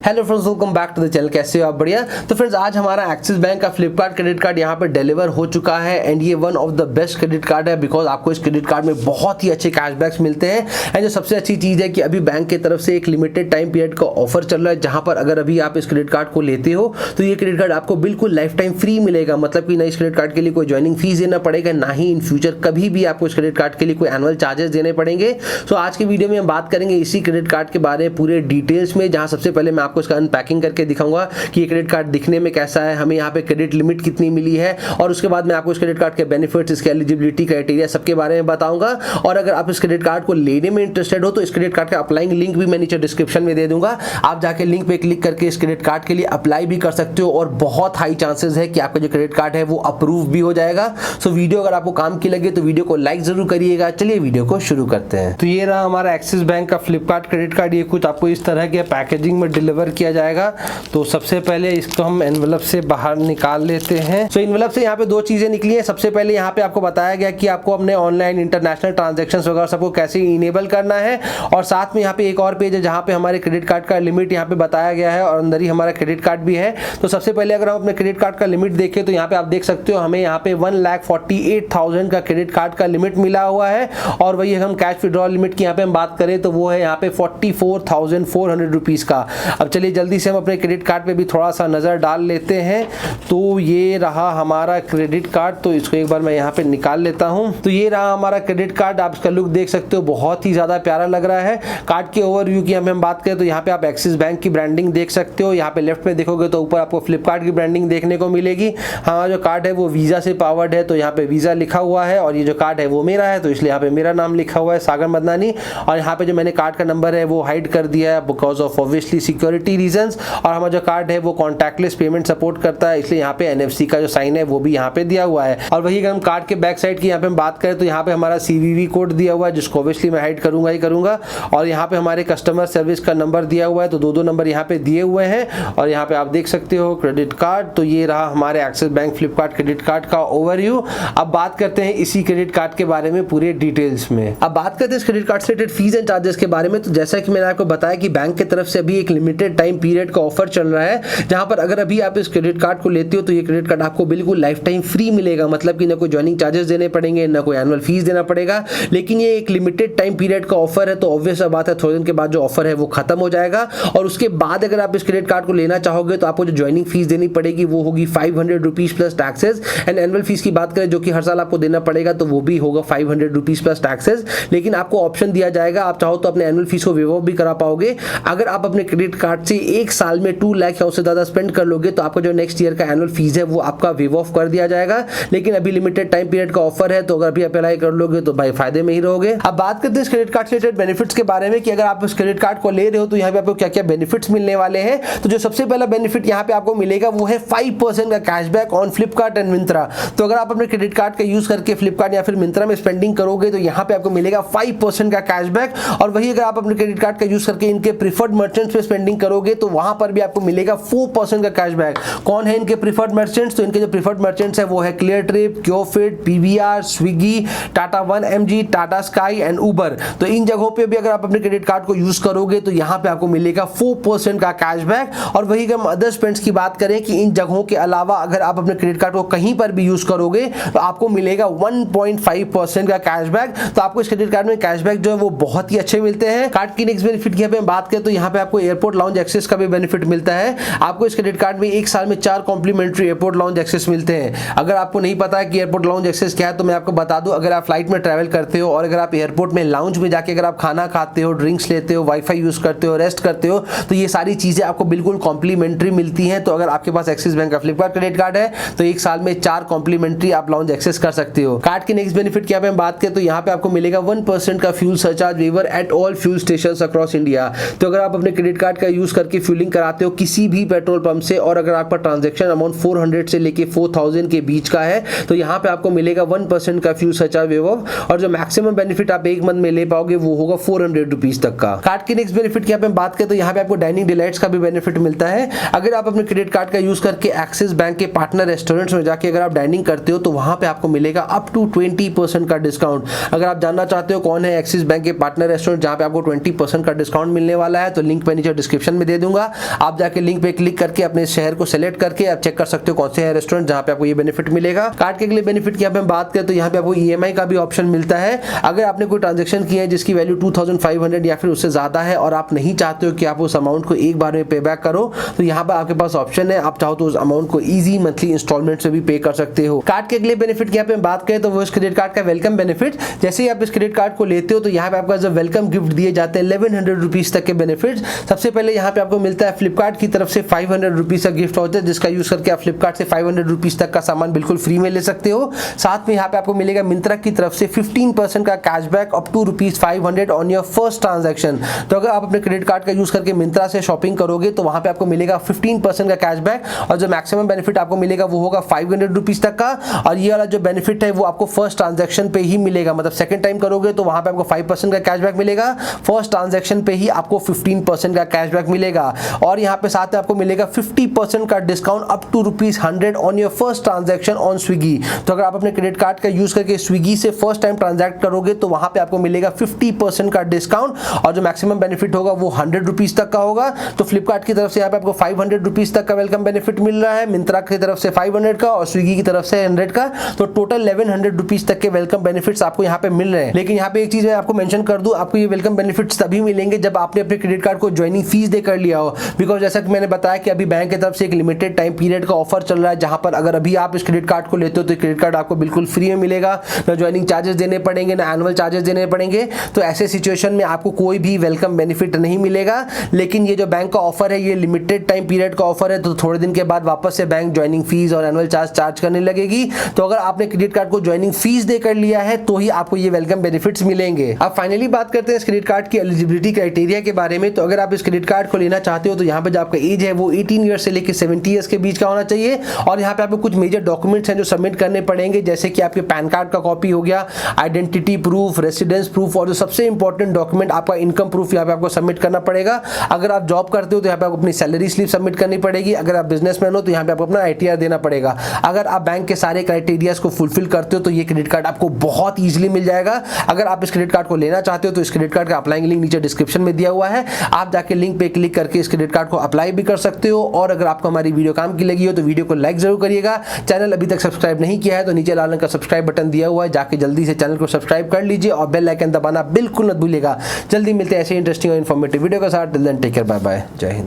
Hello friends, welcome back to the channel. कैसे हो आप? बढ़िया। तो फ्रेंड्स, आज हमारा एक्सिस बैंक का फ्लिपकार्ट क्रेडिट कार्ड यहाँ पे डिलीवर हो चुका है एंड ये one of the best credit card है बिकॉज आपको इस क्रेडिट कार्ड में बहुत ही अच्छे कैशबैक्स मिलते हैं। एंड जो सबसे अच्छी चीज़ है कि अभी बैंक की तरफ से एक लिमिटेड टाइम पीरियड का ऑफर चल रहा है, जहाँ पर अगर अभी आप इस क्रेडिट कार्ड को लेते हो तो ये क्रेडिट कार्ड आपको बिल्कुल लाइफ टाइम फ्री मिलेगा। मतलब कि ना इस क्रेडिट कार्ड के लिए कोई ज्वाइनिंग फीस देना पड़ेगा, ना ही इन फ्यूचर कभी भी आपको इस क्रेडिट कार्ड के लिए कोई एनुअल चार्जेस देने पड़ेंगे। तो आज की वीडियो में हम बात करेंगे इसी क्रेडिट कार्ड के बारे में पूरे डिटेल्स में, जहाँ सबसे पहले मैं आपको इसका अनपैकिंग करके दिखाऊंगा कि ये क्रेडिट कार्ड दिखने में कैसा है, हमें यहाँ पे क्रेडिट लिमिट कितनी मिली है, और उसके बाद मैं आपको इस क्रेडिट कार्ड के बेनिफिट्स, इसके एलिजिबिलिटी क्राइटेरिया सबके बारे में बताऊंगा। और अगर आप इस क्रेडिट कार्ड को लेने में इंटरेस्टेड हो तो इस क्रेडिट कार्ड का अप्लाइंग लिंक भी मैं नीचे डिस्क्रिप्शन में दे दूंगा। आप जाके लिंक पे क्लिक करके इस क्रेडिट कार्ड के लिए अप्लाई भी कर सकते हो और बहुत हाई चांसेस है कि आपका जो क्रेडिट कार्ड है वो अप्रूव भी हो जाएगा। सो वीडियो अगर आपको काम की लगे तो वीडियो को लाइक जरूर करिएगा। चलिए वीडियो को शुरू करते हैं। तो ये रहा हमारा एक्सिस बैंक का फ्लिपकार्ट क्रेडिट कार्ड। ये कुछ आपको इस तरह के पैकेजिंग में डिलीवर किया जाएगा। तो सबसे पहले इसको हम एनवेलप से बाहर निकाल लेते हैं। सो एनवेलप से यहाँ पे दो चीजें निकली है। सबसे पहले यहाँ पे आपको बताया गया कि आपको अपने ऑनलाइन इंटरनेशनल ट्रांजैक्शंस वगैरह सबको कैसे इनेबल करना है, और साथ में यहाँ पे एक और पेज है जहाँ पे हमारे क्रेडिट कार्ड का लिमिट यहाँ पे बताया गया है और अंदर ही हमारा क्रेडिट कार्ड भी है। तो सबसे पहले अगर हम अपने क्रेडिट कार्ड का लिमिट देखें तो यहाँ पे आप देख सकते हो हमें यहाँ पे 1,48,000 का क्रेडिट कार्ड का लिमिट मिला हुआ है। और वही हम कैश विड्रॉल लिमिट की यहाँ पे हम बात करें तो वो है यहाँ पे 44,400 रुपीज का। अब चलिए जल्दी से हम अपने क्रेडिट कार्ड पे भी थोड़ा सा नजर डाल लेते हैं। तो ये रहा हमारा क्रेडिट कार्ड। तो इसको एक बार मैं यहाँ पे निकाल लेता हूँ। तो ये रहा हमारा क्रेडिट कार्ड। आप इसका लुक देख सकते हो, बहुत ही ज्यादा प्यारा लग रहा है। कार्ड के ओवरव्यू की हम बात करें तो यहाँ पे आप एक्सिस बैंक की ब्रांडिंग देख सकते हो। यहाँ पे लेफ्ट में देखोगे तो ऊपर आपको फ्लिपकार्ट की ब्रांडिंग देखने को मिलेगी। हमारा जो कार्ड है वो वीजा से पावर्ड है, तो यहाँ पे वीजा लिखा हुआ है, और ये जो कार्ड है वो मेरा है तो इसलिए यहाँ पे मेरा नाम लिखा हुआ है, सागर मदनानी। और यहाँ पे जो मैंने कार्ड का नंबर है वो हाइड कर दिया है because of obviously security reasons. और हमारा जो कार्ड है वो कॉन्टैक्टलेस पेमेंट सपोर्ट करता है, इसलिए यहाँ पे NFC का जो साइन है वो भी यहाँ पे दिया हुआ है। और वही अगर हम कार्ड के बैक साइड की यहाँ पे हम बात करें तो यहाँ पे हमारा CVV कोड दिया हुआ है, जिसको ऑब्वियसली मैं हाइड करूंगा ही करूंगा। और यहाँ पे हमारे कस्टमर सर्विस का नंबर दिया हुआ है, तो दो नंबर यहाँ पे दिए हुए हैं। और यहाँ पे आप देख सकते हो क्रेडिट कार्ड। तो ये रहा हमारे axis bank Flipkart credit card का ओवरव्यू। अब बात करते हैं इसी क्रेडिट कार्ड के बारे में पूरे डिटेल्स में। अब बात करते हैं इस क्रेडिट कार्ड से रिलेटेड फीस एंड चार्जेस के बारे में। तो जैसा कि मैंने आपको बताया कि बैंक की तरफ से अभी एक लिमिटेड टाइम पीरियड का ऑफर चल रहा है, जहां पर अगर अभी आप इस क्रेडिट कार्ड को लेते हो तो ये क्रेडिट कार्ड आपको बिल्कुल लाइफ टाइम फ्री मिलेगा। मतलब कि ना कोई ज्वाइनिंग चार्जेस देने पड़ेंगे, ना कोई एनुअल फीस देना पड़ेगा। लेकिन ये एक लिमिटेड टाइम पीरियड का ऑफर है, तो ऑब्वियस बात है थोड़े दिन के बाद जो ऑफर है वो खत्म हो जाएगा। और उसके बाद अगर आप इस क्रेडिट कार्ड को लेना चाहोगे तो आपको जो ज्वाइनिंग फीस देनी पड़ेगी वो होगी 500 rupees plus taxes. And annual fees की बात करें जो कि हर साल आपको देना पड़ेगा तो वो भी होगा 500 रुपीज प्लस टैक्सेस। लेकिन आपको ऑप्शन दिया जाएगा, आप चाहो तो अपने एनुअल फीस को वेव ऑफ भी करा पाओगे। अगर आप अपने क्रेडिट कार्ड से एक साल में 2 लाख या उससे ज्यादा स्पेंड कर लोगे तो आपका जो नेक्स्ट ईयर का एनुअल फीस है वो आपका वेव ऑफ कर दिया जाएगा। लेकिन अभी लिमिटेड टाइम पीरियड का ऑफर है, तो अगर अभी अप्लाई कर लोगे तो भाई फायदे में ही रहोगे। अब बात करते हैं इस क्रेडिट कार्ड से रिलेटेड बेनिफिट्स के बारे में कि अगर आप इस क्रेडिट कार्ड को ले रहे हो तो यहाँ पे आपको क्या क्या बेनिफिट्स मिलने वाले हैं। तो जो सबसे पहला बेनिफिट यहाँ पे आपको मिलेगा वो है 5% का cashback on Flipkart and Myntra. तो अगर आप अपने क्रेडिट कार्ड का यूज करके फ्लिपकार्ट या फिर मिंत्रा में स्पेंडिंग करोगे तो यहाँ पे आपको मिलेगा 5% का कैशबैक। और वही अगर आप अपने क्रेडिट कार्ड का यूज करके इनके प्रीफर्ड मर्चेंट्स पे स्पेंडिंग करोगे तो वहां पर भी आपको मिलेगा 4% का कैशबैक। कौन है इनके प्रीफर्ड मर्चेंट्स? तो इनके जो प्रीफर्ड मर्चेंट्स है वो है क्लियर ट्रिप, क्योफिट, PVR, Swiggy, Tata 1mg, Tata Sky and Uber. तो इन जगहों पे भी अगर आप अपने क्रेडिट कार्ड को यूज करोगे तो यहाँ पे आपको मिलेगा 4% का कैशबैक। और वही अगर हम अदर स्पेंड्स की बात करें कि इन जगहों के अलावा अगर आप अपने क्रेडिट कार्ड को कहीं पर भी यूज करोगे तो आपको मिलेगा 1.5% का कैशबैक। तो आपको इस क्रेडिट कार्ड में कैशबैक जो है वो बहुत ही अच्छे मिलते हैं। कार्ड की नेक्स्ट बेनिफिट की हम बात करें तो यहाँ पे आपको एयरपोर्ट लाउंज एक्सेस का भी बेनिफिट मिलता है। आपको इस क्रेडिट कार्ड में एक साल में 4 कॉम्प्लीमेंट्री एयरपोर्ट लाउंज एक्सेस मिलते हैं। अगर आपको नहीं पता है कि एयरपोर्ट लाउंज एक्सेस क्या है तो मैं आपको बता दूं, अगर आप फ्लाइट में ट्रैवल करते हो और अगर आप एयरपोर्ट में लाउंज में जाके अगर आप खाना खाते हो, ड्रिंक्स लेते हो, वाईफाई यूज करते हो, रेस्ट करते हो, तो ये सारी चीजें आपको बिल्कुल कॉम्प्लीमेंट्री मिलती हैं। तो अगर आपके पास एक्सिस बैंक का फ्लिपकार्ट क्रेडिट कार्ड है तो एक साल में 4 कॉम्प्लीमेंट्री आप लाउंज एक्सेस कर सकते हो। कार्ड की नेक्स्ट बेनिफिट की हम बात करें तो यहाँ पे आपको मिलेगा 1% का fuel surcharge waiver at all fuel stations across India. तो अगर आप अपने क्रेडिट कार्ड का यूज करके फ्यूलिंग कराते हो किसी भी पेट्रोल पंप से और अगर आपका ट्रांजैक्शन अमाउंट 400 से लेके 4000 के बीच का है तो यहाँ पे आपको मिलेगा 1% का फ्यूल सरचार्ज वेव ऑफ। और जो मैक्सिमम बेनिफिट आप एक मंथ में ले पाओगे वो होगा 400 रुपीज तक का। कार्ड की नेक्स्ट बेनिफिट की हम बात करें तो यहाँ पे आपको डाइनिंग डिलाइट्स का भी बेनिफिट मिलता है। अगर आप अपने क्रेडिट कार्ड का यूज करके एक्सिस बैंक के पार्टनर रेस्टोरेंट्स में जाके अगर आप डाइनिंग करते हो तो वहां पे आपको मिलेगा अप टू 20% का डिस्काउंट। अगर आप जानना चाहते हो कौन है एक्सिस बैंक के पार्टनर रेस्टोरेंट जहां पे आपको 20% का डिस्काउंट मिलने वाला है तो लिंक पे नीचे डिस्क्रिप्शन में दे दूंगा। आप जाके लिंक पे क्लिक करके अपने शहर को सेलेक्ट करके आप चेक कर सकते हो कौन से है रेस्टोरेंट जहां पे आपको ये बेनिफिट मिलेगा। कार्ड के अगले बेनिफिट की यहाँ पे हम बात करें तो यहाँ पे आपको EMI का भी ऑप्शन मिलता है। अगर आपने कोई ट्रांजेक्शन किया है जिसकी वैल्यू 2500 या फिर उससे ज्यादा है और आप नहीं चाहते हो कि आप उस अमाउंट को एक बार में पे बैक करो, तो यहाँ पर आपके पास ऑप्शन है, आप चाहो तो उस अमाउंट को इजी मंथली इंस्टॉलमेंट से भी पे कर सकते हो। कार्ड के अगले बेनिफिट की यहाँ पे बात करें तो वो इस क्रेडिट कार्ड का वेलकम बेनिफिट। जैसे ही आप इस क्रेडिट कार्ड को लेते हो तो यहाँ पे आपका जो वेलकम गिफ्ट दिए जाते हैं 1100 रुपीज तक के बेनिफिट। सबसे पहले यहाँ पे आपको मिलता है फ्लिपकार्ट की तरफ से 500 रुपीज का गिफ्ट होता है, जिसका यूज करके आप फ्लिपकार्ट से 500 रुपीज तक का सामान बिल्कुल फ्री में ले सकते हो। साथ में यहाँ पे आपको मिलेगा मिंत्रा की तरफ से 15% का cashback up to ₹500 on your first transaction. तो अगर आप अपने क्रेडिट कार्ड का यूज करके मिंत्रा से शॉपिंग करोगे तो वहां पे आपको मिलेगा 15% का कैशबैक, और जो मैक्सिमम बेनिफिट आपको मिलेगा वो होगा 500 रुपीज तक का। और ये वाला जो बेनिफिट है वो आपको फर्स्ट ट्रांजैक्शन पे ही मिलेगा, मतलब सेकंड टाइम करोगे तो वहां पे आपको 5% का कैशबैक मिलेगा, फर्स्ट ट्रांजैक्शन पे ही आपको 15% का कैशबैक मिलेगा। और यहाँ पे साथ में आपको मिलेगा 50% का discount up to ₹100 on your first transaction on Swiggy. तो अगर आप अपने क्रेडिट कार्ड का यूज करके स्विगी से फर्स्ट टाइम ट्रांजैक्ट करोगे तो वहां पे आपको मिलेगा 50% का डिस्काउंट, और जो मैक्सिमम बेनिफिट होगा वो 100 रुपीज तक का होगा। तो फ्लिपकार्ट की तरफ से यहाँ पे आपको 500 रुपीज तक का वेलकम बेनिफिट मिल रहा है, मिंत्रा की तरफ से 500 का और स्विगी की तरफ से 100 का। तो टोटल 1100 रुपीज तक के वेलकम बेनिफिट्स आपको यहाँ पे मिल रहे हैं। लेकिन यहाँ पे एक चीज मैं आपको मेंशन कर दूं, आपको ये वेलकम बेनिफिट्स तभी मिलेंगे जब आपने अपने क्रेडिट कार्ड को ज्वाइनिंग फीस दे कर लिया हो। बिकॉज जैसा कि मैंने बताया कि अभी बैंक की तरफ से एक लिमिटेड टाइम पीरियड का ऑफर चल रहा है, जहां पर अगर अभी आप इस क्रेडिट कार्ड को लेते हो तो क्रेडिट कार्ड आपको बिल्कुल फ्री में मिलेगा, ना ज्वाइनिंग चार्जेस देने पड़ेंगे, ना एनुअल चार्जेस देने पड़ेंगे। तो ऐसे सिचुएशन में आपको कोई भी वेलकम बेनिफिट नहीं मिलेगा। लेकिन ये जो बैंक का ऑफर है ये लिमिटेड टाइम पीरियड का ऑफर है, तो थोड़े दिन के बाद वापस से बैंक ज्वाइनिंग फीस और एनुअल चार्ज करने लगेगी। तो अगर आपने क्रेडिट कार्ड को ज्वाइनिंग फीस देकर लिया है तो ही आपको ये वेलकम बेनिफिट्स मिलेंगे। अब फाइनली बात करते हैं इस क्रेडिट कार्ड की एलिजिबिलिटी क्राइटेरिया के बारे में। तो अगर आप इस क्रेडिट कार्ड को लेना चाहते हो तो यहाँ पे जो आपका एज है वो 18 ईयर्स से लेकर 70 ईयर्स के बीच का होना चाहिए। और यहाँ पे आपको कुछ मेजर डॉक्यूमेंट्स हैं जो सबमिट करने पड़ेंगे, जैसे कि आपके पैन कार्ड का कॉपी हो गया, आइडेंटिटी प्रूफ, रेसिडेंस प्रूफ, और जो सबसे इंपॉर्टेंट डॉक्यूमेंट आपका इनकम प्रूफ यहाँ पे आपको सबमिट करना पड़ेगा। अगर आप जॉब करते हो तो यहाँ पे आपको अपनी सैलरी स्लिप सबमिट करनी पड़ेगी। अगर आप बिजनेसमैन हो तो यहाँ पे आपको अपना ITR देना पड़ेगा। अगर आप बैंक के सारे क्राइटेरियाज को फुलफिल करते हो तो ये क्रेडिट कार्ड आपको बहुत ईजिली मिल जाएगा। अगर आप इस क्रेडिट कार्ड को लेना चाहते हो तो इस क्रेडिट कार्ड का अप्लाइंग लिंक नीचे डिस्क्रिप्शन में दिया हुआ है, आप जाके लिंक पे क्लिक करके इस क्रेडिट कार्ड को अप्लाई भी कर सकते हो। और अगर आपको हमारी वीडियो काम की लगी हो तो वीडियो को लाइक जरूर करिएगा। चैनल अभी तक सब्सक्राइब नहीं किया है तो नीचे लाल रंग का सब्सक्राइब बटन दिया हुआ है, जाके जल्दी से चैनल को सब्सक्राइब कर लीजिए और बेल आइकन दबाना बिल्कुल मत भूलिएगा। जल्दी मिलते हैं ऐसे इंटरेस्टिंग और इन्फॉर्मेटिव वीडियो के साथ। Till then take care, bye bye, जय हिंद।